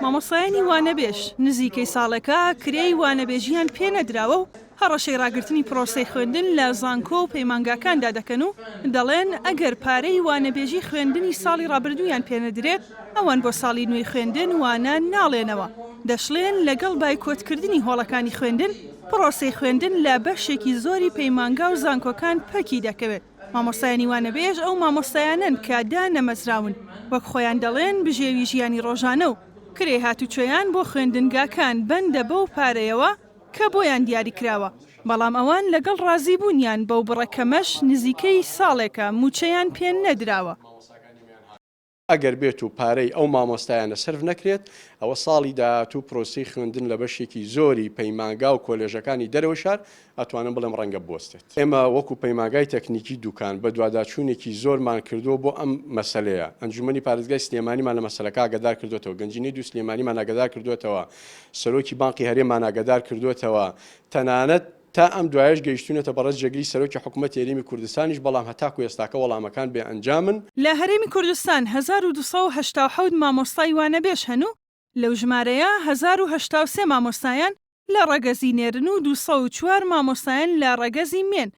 مامۆستایانی وانەبێژ نزیکەی ساڵێکە کرێی وانەبێژیان پێ نەدراوە و هەڕەشەی ڕاگررتنی پرۆسەی خوێندن لە زانکۆ و پەیمانگاکاندا دەکەن و دەڵێن ئەگەر پارەی وانەبێژی خوێندنی ساڵی ڕابردوویان پێنەدرێت ئەوان بۆ ساڵی نوێی خوێندن وانە ناڵێنەوە. دەشڵێن لەگەڵ بایکۆتکردنی هۆڵەکانی خوێندن پرۆسەی خوێندن لە بەشێکی زۆری پەیمانگا و زانکۆکان پەکی دەکەوێت. مامۆستایانی وانەبێژ ئەو مامۆستایانن کە دانەمەزراون وەک خۆیان دەڵێن بژێوی ژیانی ڕۆژانە و کرێ هاتوچۆیان بۆ خوێندنگاکان بەندە بەو پارەیەوە کە بۆیان دیاری کراوە. بەڵام ئەوان لەگەڵ ڕازی بوونیان بەو بڕەکەمەش نزیکەی ساڵێکە موچەیان پێ نەدراوە. ئەگەر بێت و پارەی ئەو مامۆستایانە سرف نەکرێت ئەوە ساڵی داهاتوو پرۆسی خوێندن لە بەشێکی زۆری پەیمانگا و کۆلێژەکانی دەرەوە شار ئەتوانم بڵێم ڕەنگە بوەستێت. ئێمە وەکو پەیمانگای تەکنیکی دوکان بە دوواداچوونێکی زۆرمان کردووە بۆ ئەم مەسەلەیە. ئەنجومەنی پارێزگای سلێمانیمان لە مەسەلەکە ئاگادار کردوێتەوە، گەنجینەی دوو سلێمانیمان ئاگادار کردوێتەوە، سەرۆکی بانقی هەرێمان ئاگادار کردوێتەوە، تەنانەت تا ئەم دوایش گەیشتونێتە بەڕێز جێگری سەرۆکی حکوومەت هەرێمی کوردستانیش، بەڵام هەتاکو ئێستاکە وەڵامەکان بێ ئەنجامن. لە هەرێمی کوردستان 1287 مامۆستای وانەبێژ هەن و لەو ژمارەیە 1083 مامۆستایان لە ڕەگەزی نێرن و 204 مامۆستایان لە ڕەگەزی مێن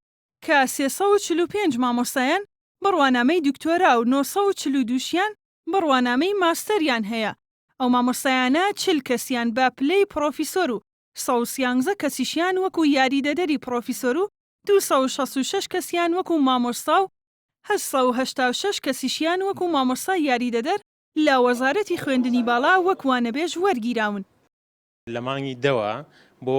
کە 345 مامۆستایان بڕوانامەی دکتۆرا و 942 بڕوانامەی ماستەریان هەیە. ئەو مامۆستایانە 40 کەسیان بە پلەی پرۆفیسۆر و 113 کەسیشیان وەکو یاریدەدەری پرۆفیسۆر و 266 کەسیان وەکو مامۆستا و 886 کەسیشیان وەکو مامۆستا یاریدەدەر لە وەزارەتی خوێندنی باڵا وەک وانەبێژ وەرگیراون. لە مانگی دەوە بۆ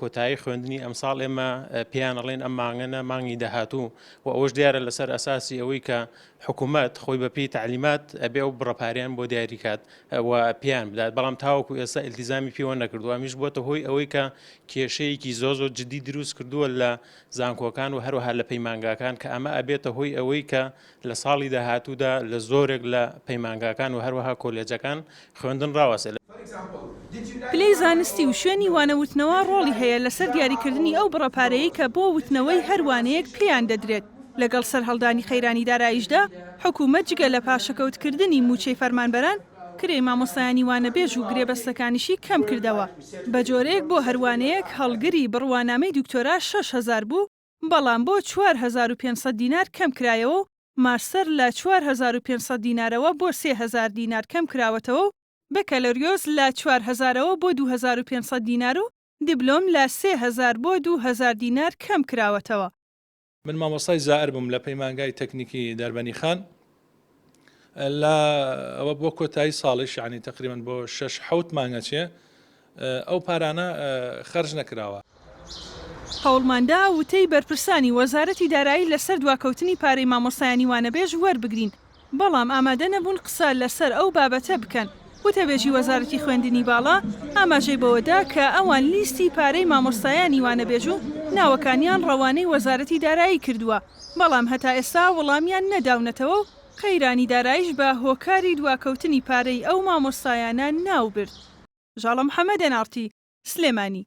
کۆتایی خوێندنی ئەمساڵ ئێمە پیانەڵێن ئەم مانگەنە مانگی داهاتوو و ئەوەش دیارە لەسەر ئەساسی ئەوەی کە حکوومەت خۆی بەپی تعلیمات ئەبێ و بڕەپاریان بۆ دیاریکات و پیان بدات، بەڵام تاوەکو ئێستا ئیلتیزامی پێوە نەکردووە. ئەمیش بۆتە هۆی ئەوەی کە کێشەیەکی زۆر جدی دروست کردووە لە زانکۆکان و هەروەها لە پەیمانگاکان کە ئەمە ئەبێتە هۆی ئەوەی کە لە ساڵی داهاتوودا لە زۆرێک لە پەیمانگاکان و هەروەها کۆلێجەکان خوێندن ڕاوەسێت. پلەی زانستی و شوێنی وانەوتنەوە ڕۆڵی هەیە لەسەر دیاریکردنی ئەو بڕەپارەیە کە بۆ وتنەوەی هەروانەیەک پێیان دەدرێت. لەگەڵ سەرهەڵدانی خەیرانی داراییشدا حکوومەت جگە لە پاشەکەوتکردنی موچەی فەرمانبەران کرێ مامۆستایانی وانەبێژ و گرێبەستەکانیشی کەم کردەوە. بە جۆرێک بۆ هەروانەیەک هەڵگری بڕوانامەی دکتۆرا 6000 بوو، بەڵام بۆ 4500 دینار کەم کرایەوە و ماستەر لە 4500 دینارەوە بۆ 3000 دینار کەم کراوەتەوە و بەکەلۆریۆز لە 4000ەوە بۆ 2500 دینار و دیبلۆم لە 3000 بۆ 2000 دینار کەم کراوەتەوە. من مامۆستای زائر بووم لە پەیمانگای تەکنیکی دەربەنی خان لە ئەوە بۆ کۆتایی ساڵیش ینی تقریبان بۆ 6-7 مانگەچێ ئەو پارانە خەرج نەکراوە. هەوڵماندا وتەی بەرپرسانی وەزارەتی دارایی لەسەر دواکەوتنی پارەی مامۆستایانی وانەبێژ وەربگرین، بەڵام ئامادە نەبوون قسە لەسەر ئەو بابەتە بکەن. وتەبێژی وەزارەتی خوێندنی باڵا ئاماژەی بەوەدا کە ئەوان لیستی پارەی مامۆستایانی وانەبێژ و ناوەکانیان ڕەوانەی وەزارەتی دارایی کردووە، بەڵام هەتا ئێستا وەڵامیان نەداونەتەوە و خەیرانی داراییش بە هۆکاری دواکەوتنی پارەی ئەو مامۆستایانە ناوبرد. ژاڵە محەممەد نارتی، سلێمانی.